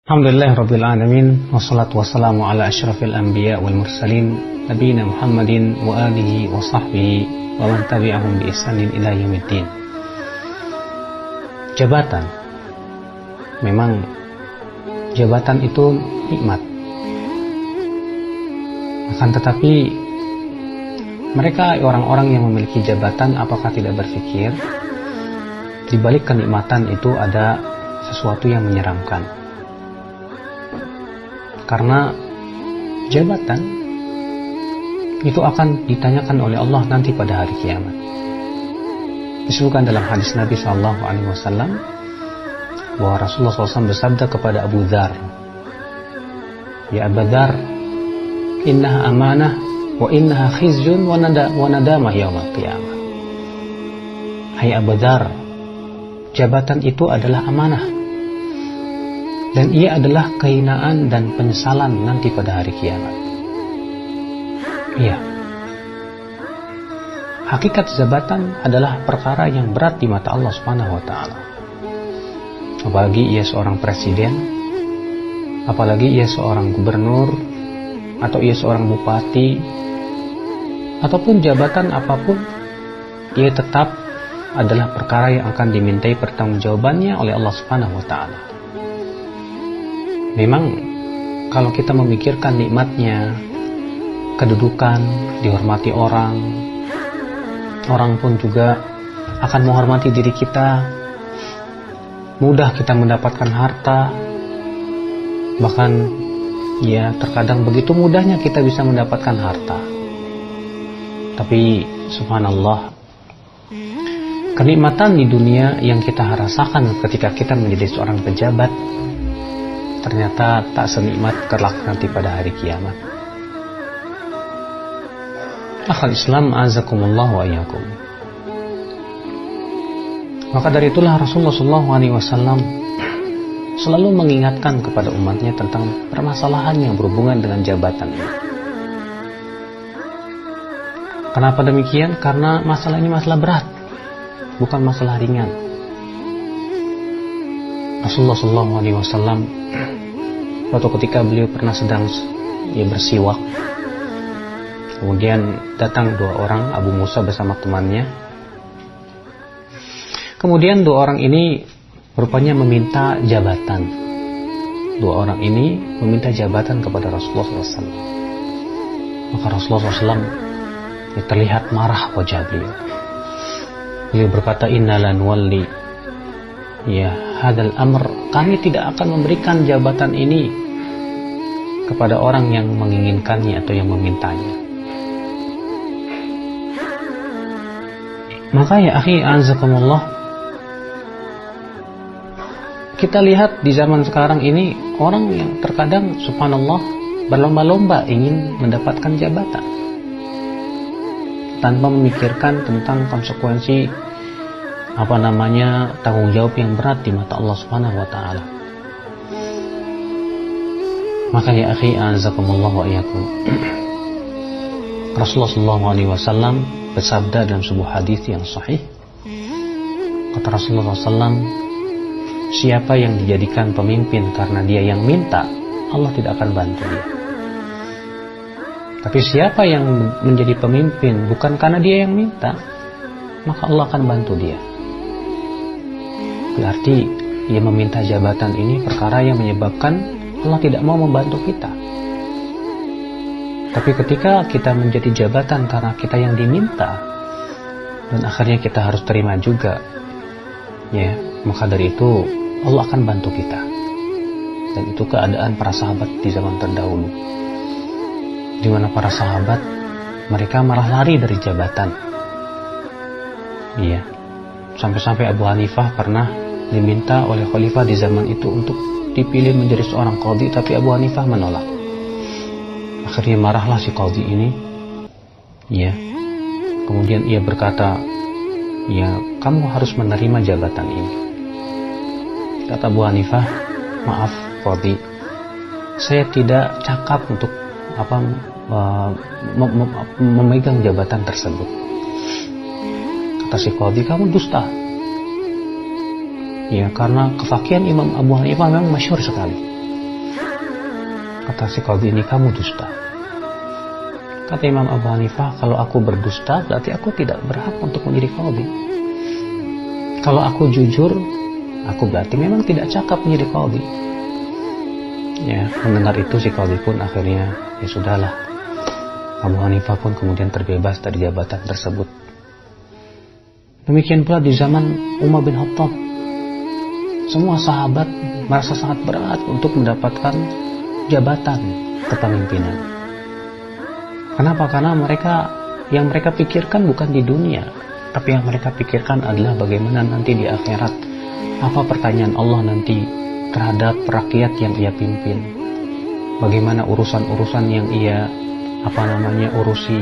Alhamdulillahirabbil alamin wassalatu wassalamu ala asyrafil anbiya wal mursalin nabiyina Muhammadin wa alihi wa sahbihi wa man tabi'ahum bi ihsanin ila yaumiddin. Jabatan, memang jabatan itu nikmat. Akan tetapi mereka orang-orang yang memiliki jabatan apakah tidak berpikir di balik kenikmatan itu ada sesuatu yang menyeramkan? Karena jabatan itu akan ditanyakan oleh Allah nanti pada hari kiamat. Disebutkan dalam hadis Nabi SAW bahwa Rasulullah SAW bersabda kepada Abu Dzar, "Ya Abu Dzar, innaha amanah wa innaha khizyun wa nadamah yaumil qiyamah." Hai Abu Dzar, jabatan itu adalah amanah dan ia adalah kehinaan dan penyesalan nanti pada hari kiamat. Iya. Hakikat jabatan adalah perkara yang berat di mata Allah Subhanahu wa taala. Apalagi ia seorang presiden, apalagi ia seorang gubernur, atau ia seorang bupati, ataupun jabatan apapun, ia tetap adalah perkara yang akan dimintai pertanggungjawabannya oleh Allah Subhanahu wa taala. Memang kalau kita memikirkan nikmatnya kedudukan, dihormati orang pun juga akan menghormati diri kita, mudah kita mendapatkan harta, bahkan ya terkadang begitu mudahnya kita bisa mendapatkan harta. Tapi subhanallah, kenikmatan di dunia yang kita rasakan ketika kita menjadi seorang pejabat ternyata tak senikmat kelak nanti pada hari kiamat. Akhal Islam azakumullah wa iyyakum. Maka dari itulah Rasulullah SAW selalu mengingatkan kepada umatnya tentang permasalahan yang berhubungan dengan jabatan ini. Kenapa demikian? Karena masalah ini masalah berat, bukan masalah ringan. Rasulullah SAW suatu ketika beliau pernah sedang bersiwak, kemudian datang dua orang, Abu Musa bersama temannya. Kemudian dua orang ini rupanya meminta jabatan. Dua orang ini meminta jabatan kepada Rasulullah SAW. Maka Rasulullah SAW terlihat marah wajah beliau. Beliau berkata, "Inna lan walli ya hadal amr, kami tidak akan memberikan jabatan ini kepada orang yang menginginkannya atau yang memintanya." Maka ya akhi azakumullah, kita lihat di zaman sekarang ini orang yang terkadang subhanallah berlomba-lomba ingin mendapatkan jabatan tanpa memikirkan tentang konsekuensi tanggung jawab yang berat di mata Allah Subhanahu wa taala. Maka ya akhi azakumullah wa iyyakum, Rasulullah SAW bersabda dalam sebuah hadis yang sahih. Kata Rasulullah SAW, siapa yang dijadikan pemimpin karena dia yang minta, Allah tidak akan bantu dia. Tapi siapa yang menjadi pemimpin bukan karena dia yang minta, maka Allah akan bantu dia. Berarti dia meminta jabatan ini perkara yang menyebabkan Allah tidak mau membantu kita. Tapi ketika kita menjadi jabatan karena kita yang diminta, dan akhirnya kita harus terima juga, ya, maka dari itu Allah akan bantu kita. Dan itu keadaan para sahabat di zaman terdahulu, di mana para sahabat mereka malah lari dari jabatan. Iya, sampai-sampai Abu Hanifah pernah diminta oleh khalifah di zaman itu untuk dipilih menjadi seorang qadhi, tapi Abu Hanifah menolak. Akhirnya marahlah si qadhi ini, ya. Kemudian ia berkata, ya, kamu harus menerima jabatan ini. Kata Abu Hanifah, maaf qadhi, saya tidak cakap untuk memegang jabatan tersebut. Kata si qadhi, kamu dusta. Ya, karena kefakihan Imam Abu Hanifah memang masyhur sekali. kata si qadhi ini, kamu dusta. Kata Imam Abu Hanifah, kalau aku berdusta berarti aku tidak berhak untuk menjadi qadhi. Kalau aku jujur, aku berarti memang tidak cakap menjadi qadhi. Ya, mendengar itu si qadhi pun akhirnya, ya sudahlah. Abu Hanifah pun kemudian terbebas dari jabatan tersebut. Demikian pula di zaman Umar bin Khattab, semua sahabat merasa sangat berat untuk mendapatkan jabatan kepemimpinan. Kenapa? Karena yang mereka pikirkan bukan di dunia, tapi yang mereka pikirkan adalah bagaimana nanti di akhirat, apa pertanyaan Allah nanti terhadap rakyat yang ia pimpin, bagaimana urusan-urusan yang ia urusi.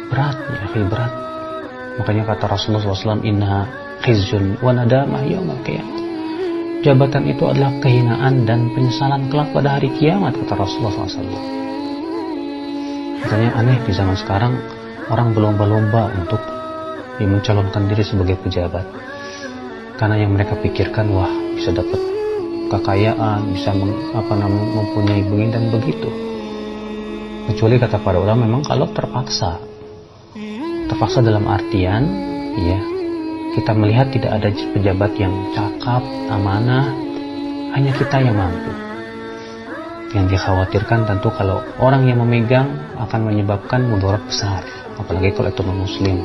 Berat ya akhi, berat. Makanya kata Rasulullah SAW, inna khizyun wa nadamah yaumal qiyamah. Jabatan itu adalah kehinaan dan penyesalan kelak pada hari kiamat, kata Rasulullah SAW. Makanya aneh di zaman sekarang orang berlomba-lomba untuk mencalonkan diri sebagai pejabat, karena yang mereka pikirkan, wah bisa dapat kekayaan, bisa mempunyai begini dan begitu. Kecuali kata para ulama memang kalau terpaksa dalam artian, ya, kita melihat tidak ada pejabat yang cakap, amanah, hanya kita yang mampu. Yang dikhawatirkan tentu kalau orang yang memegang akan menyebabkan mudarat besar, apalagi kalau itu non-muslim.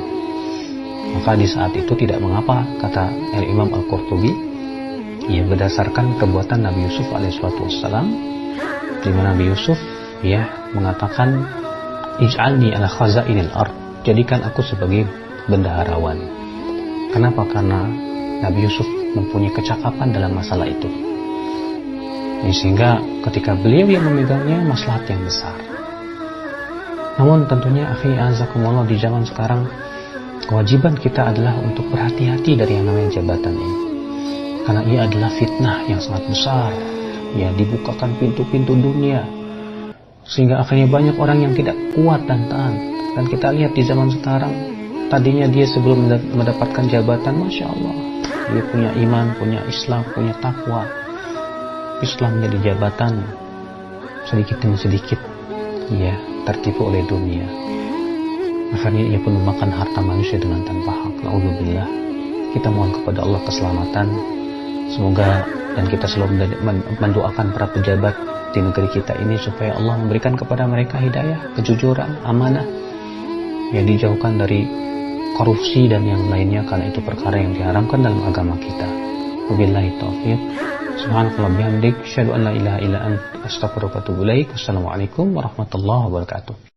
Maka di saat itu tidak mengapa, kata Imam Al-Qurtubi, ya berdasarkan perbuatan Nabi Yusuf alaihissalam, di mana Nabi Yusuf ya mengatakan, ij'alni ala khazainil ard, jadikan aku sebagai bendaharawan. Kenapa? Karena Nabi Yusuf mempunyai kecakapan dalam masalah itu. Sehingga ketika beliau yang memegangnya, maslahat yang besar. Namun tentunya akhi azakumullah, di zaman sekarang kewajiban kita adalah untuk berhati-hati dari yang namanya jabatan ini. Karena ia adalah fitnah yang sangat besar. Ya, dibukakan pintu-pintu dunia, sehingga akhirnya banyak orang yang tidak kuat dan tahan. Dan kita lihat di zaman sekarang, tadinya dia sebelum mendapatkan jabatan, Masya Allah, dia punya iman, punya Islam, punya takwa. Islam menjadi jabatan, sedikit demi sedikit ia tertipu oleh dunia. Akhirnya ia pun memakan harta manusia dengan tanpa hak. Na'udzubillah. Kita mohon kepada Allah keselamatan. Semoga dan kita selalu mendoakan para pejabat di negeri kita ini supaya Allah memberikan kepada mereka hidayah, kejujuran, amanah, ya, dijauhkan dari korupsi dan yang lainnya, karena itu perkara yang diharamkan dalam agama kita. Wabillahi taufiq. Subhanakallah bihamdik, asyhadu an la ilaha illa anta, astaghfiruka wa atubu ilaik. Wassalamualaikum warahmatullahi wabarakatuh.